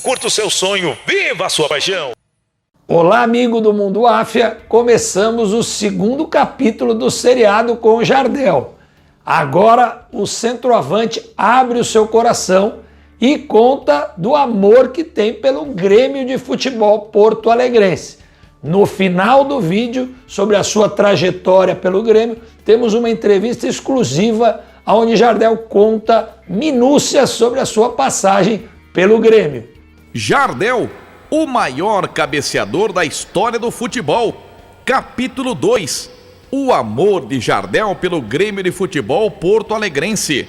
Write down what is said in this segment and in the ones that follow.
Curta o seu sonho, viva a sua paixão! Olá, amigo do Mundo Áfia! Começamos o segundo capítulo do seriado com o Jardel. Agora o centroavante abre o seu coração e conta do amor que tem pelo Grêmio de Futebol porto-alegrense. No final do vídeo, sobre a sua trajetória pelo Grêmio, temos uma entrevista exclusiva onde Jardel conta minúcias sobre a sua passagem pelo Grêmio. Jardel, o maior cabeceador da história do futebol. Capítulo 2. O amor de Jardel pelo Grêmio de Futebol porto-alegrense.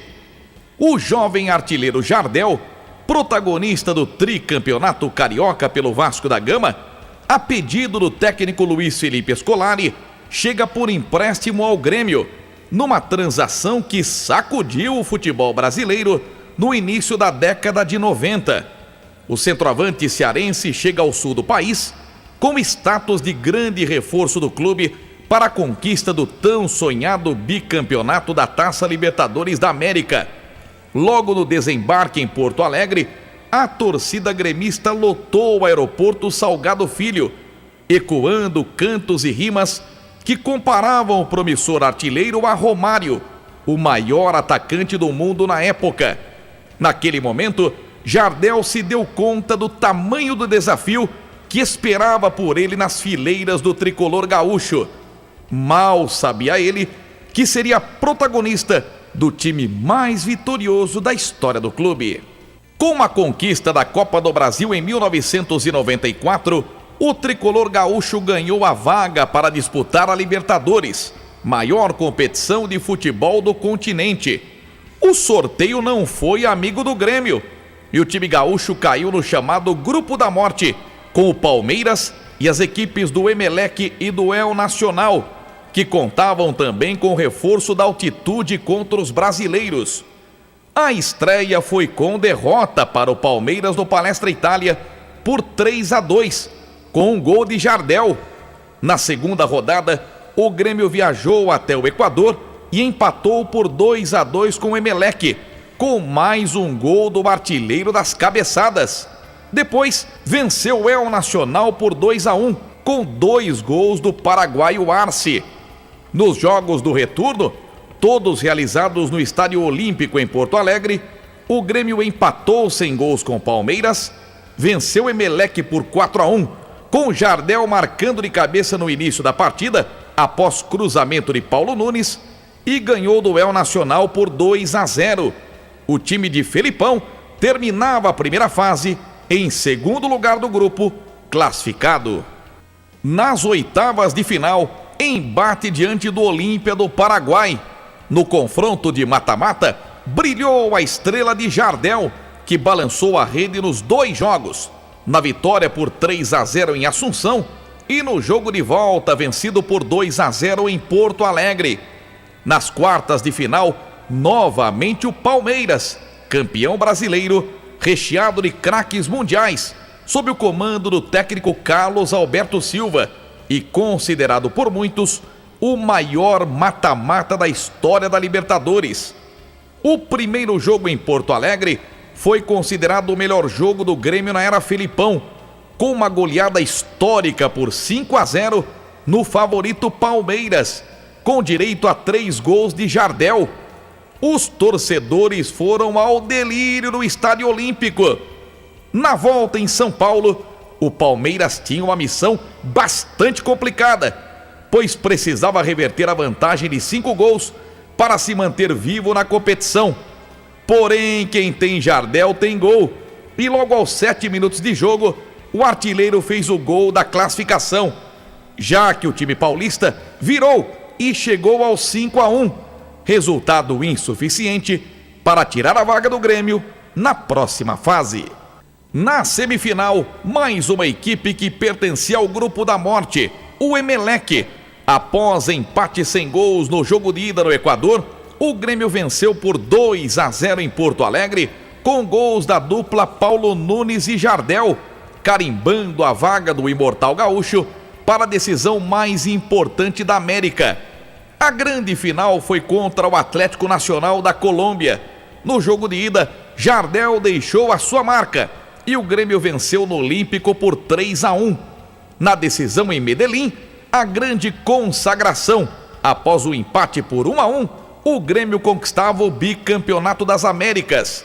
O jovem artilheiro Jardel, protagonista do tricampeonato carioca pelo Vasco da Gama, a pedido do técnico Luiz Felipe Scolari, chega por empréstimo ao Grêmio, numa transação que sacudiu o futebol brasileiro no início da década de 90. O centroavante cearense chega ao sul do país com status de grande reforço do clube para a conquista do tão sonhado bicampeonato da Taça Libertadores da América. Logo no desembarque em Porto Alegre, a torcida gremista lotou o aeroporto Salgado Filho, ecoando cantos e rimas que comparavam o promissor artilheiro a Romário, o maior atacante do mundo na época. Naquele momento, Jardel se deu conta do tamanho do desafio que esperava por ele nas fileiras do tricolor gaúcho. Mal sabia ele que seria protagonista do time mais vitorioso da história do clube. Com a conquista da Copa do Brasil em 1994, o tricolor gaúcho ganhou a vaga para disputar a Libertadores, maior competição de futebol do continente. O sorteio não foi amigo do Grêmio e o time gaúcho caiu no chamado Grupo da Morte, com o Palmeiras e as equipes do Emelec e do El Nacional, que contavam também com o reforço da altitude contra os brasileiros. A estreia foi com derrota para o Palmeiras no Palestra Itália por 3-2, com um gol de Jardel. Na segunda rodada, o Grêmio viajou até o Equador e empatou por 2-2 com o Emelec, com mais um gol do artilheiro das cabeçadas. Depois, venceu o El Nacional por 2-1, com 2 gols do paraguaio Arce. Nos jogos do retorno, todos realizados no Estádio Olímpico em Porto Alegre, o Grêmio empatou sem gols com o Palmeiras, venceu o Emelec por 4-1, com Jardel marcando de cabeça no início da partida, após cruzamento de Paulo Nunes, e ganhou do El Nacional por 2-0. O time de Felipão terminava a primeira fase em segundo lugar do grupo, classificado. Nas oitavas de final, embate diante do Olímpia do Paraguai. No confronto de mata-mata, brilhou a estrela de Jardel, que balançou a rede nos 2 jogos, na vitória por 3-0 em Assunção e no jogo de volta vencido por 2-0 em Porto Alegre. Nas quartas de final, novamente o Palmeiras, campeão brasileiro, recheado de craques mundiais, sob o comando do técnico Carlos Alberto Silva e considerado por muitos o maior mata-mata da história da Libertadores. O primeiro jogo em Porto Alegre foi considerado o melhor jogo do Grêmio na era Felipão, com uma goleada histórica por 5-0 no favorito Palmeiras, com direito a 3 gols de Jardel. Os torcedores foram ao delírio no Estádio Olímpico. Na volta em São Paulo, o Palmeiras tinha uma missão bastante complicada, pois precisava reverter a vantagem de 5 gols para se manter vivo na competição. Porém, quem tem Jardel tem gol, e logo aos 7 minutos de jogo, o artilheiro fez o gol da classificação, já que o time paulista virou e chegou aos 5-1, resultado insuficiente para tirar a vaga do Grêmio na próxima fase. Na semifinal, mais uma equipe que pertencia ao Grupo da Morte, o Emelec. Após empate sem gols no jogo de ida no Equador, o Grêmio venceu por 2-0 em Porto Alegre, com gols da dupla Paulo Nunes e Jardel, carimbando a vaga do imortal gaúcho para a decisão mais importante da América. A grande final foi contra o Atlético Nacional da Colômbia. No jogo de ida, Jardel deixou a sua marca e o Grêmio venceu no Olímpico por 3-1. Na decisão em Medellín, a grande consagração. Após o empate por 1-1, o Grêmio conquistava o bicampeonato das Américas,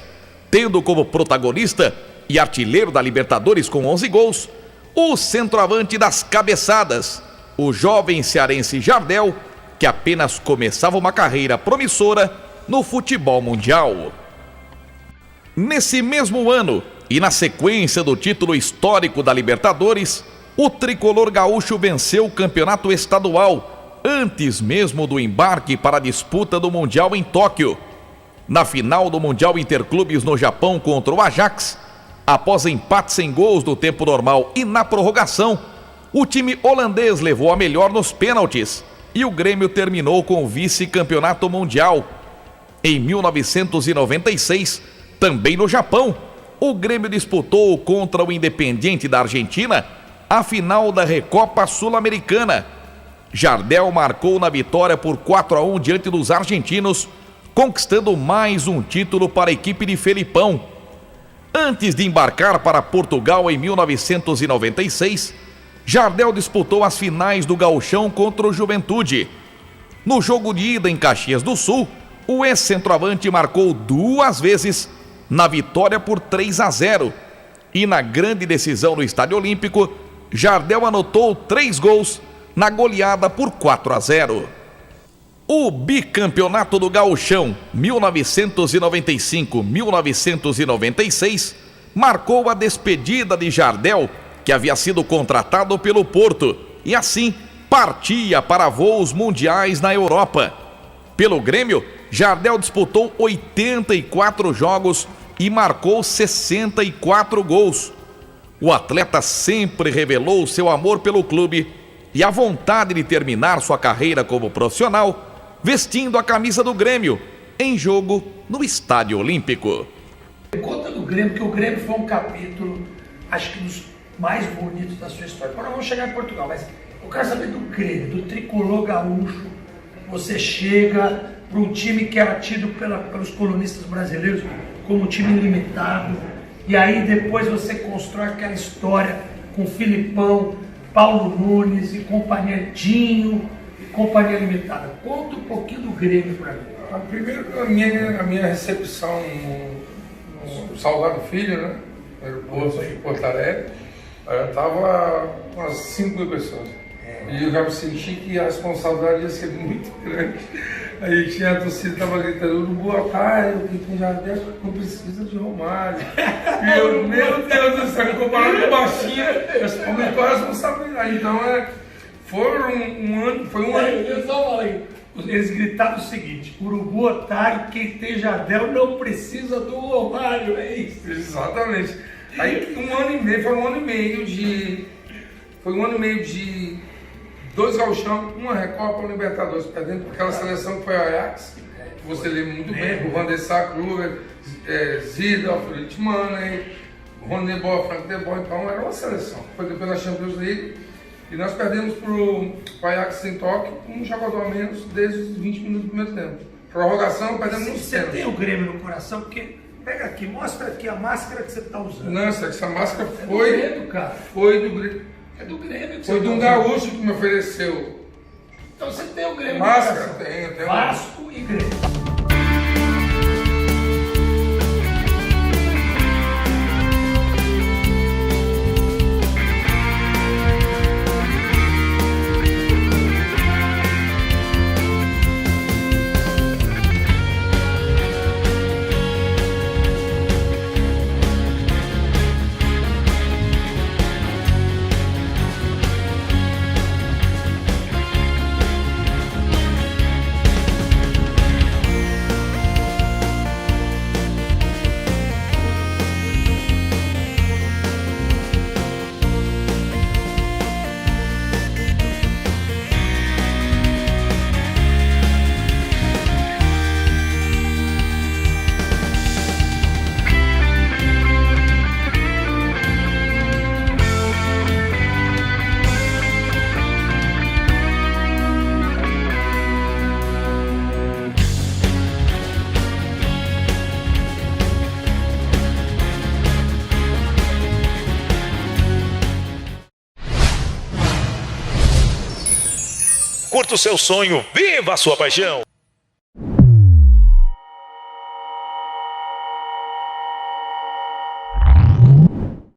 tendo como protagonista e artilheiro da Libertadores com 11 gols, o centroavante das cabeçadas, o jovem cearense Jardel, que apenas começava uma carreira promissora no futebol mundial. Nesse mesmo ano, e na sequência do título histórico da Libertadores, o tricolor gaúcho venceu o campeonato estadual, antes mesmo do embarque para a disputa do Mundial em Tóquio. Na final do Mundial Interclubes no Japão contra o Ajax, após empate sem gols no tempo normal e na prorrogação, o time holandês levou a melhor nos pênaltis e o Grêmio terminou com o vice-campeonato mundial. Em 1996, também no Japão, o Grêmio disputou contra o Independiente da Argentina a final da Recopa Sul-Americana. Jardel marcou na vitória por 4-1 diante dos argentinos, conquistando mais um título para a equipe de Felipão. Antes de embarcar para Portugal em 1996, Jardel disputou as finais do Gauchão contra o Juventude. No jogo de ida em Caxias do Sul, o ex-centroavante marcou 2 vezes na vitória por 3-0. E na grande decisão no Estádio Olímpico, Jardel anotou 3 gols na goleada por 4-0. O bicampeonato do Gauchão 1995-1996 marcou a despedida de Jardel, que havia sido contratado pelo Porto e assim partia para voos mundiais na Europa. Pelo Grêmio, Jardel disputou 84 jogos e marcou 64 gols. O atleta sempre revelou seu amor pelo clube e a vontade de terminar sua carreira como profissional vestindo a camisa do Grêmio em jogo no Estádio Olímpico. Conta do Grêmio, que o Grêmio foi um capítulo, acho que dos mais bonitos da sua história. Agora vamos chegar em Portugal, mas eu quero saber do Grêmio, do tricolor gaúcho. Você chega para um time que era tido pelos colunistas brasileiros como um time ilimitado, e aí depois você constrói aquela história com Filipão, Paulo Nunes e companhia, Dinho e companhia limitada. Conta um pouquinho do Grêmio para mim. Primeiro, a minha recepção no Salgado Filho, né? No aeroporto de Porto Alegre, estava umas 5 mil pessoas. E eu já me senti que a responsabilidade ia ser muito grande. Aí tinha a torcida que estava gritando, boa tarde, o que já não precisa de Romário. E eu, meu Deus do céu, comparado com baixinho, aumentou a responsabilidade. Então, foi um ano. Eu só falei. Eles gritaram o seguinte: Urubu otário, quem tem Jardel não precisa do Romário, é isso. Exatamente. Aí foi um ano e meio de 2 gauchão, uma Recopa, uma Libertadores, perdendo por aquela seleção que foi a Ajax, que você lembra muito bem, o Van der Sar, Kluwer, Zidane, Fritz Manney, Ron de Boer, Frank de Boer, então era uma seleção. Foi depois da Champions League e nós perdemos para o Ajax em Tóquio com um jogador a menos desde os 20 minutos do primeiro tempo. Prorrogação, perdemos nos Você tem o Grêmio no coração, porque pega aqui, mostra aqui a máscara que você está usando. Não, essa máscara do foi Grêmio, cara. Foi do Grêmio. É do Grêmio que Foi você de um tá usando. gaúcho que me ofereceu. Então você tem o Grêmio Máscara, no coração. tenho. Vasco e Grêmio. Curta o seu sonho, viva a sua paixão.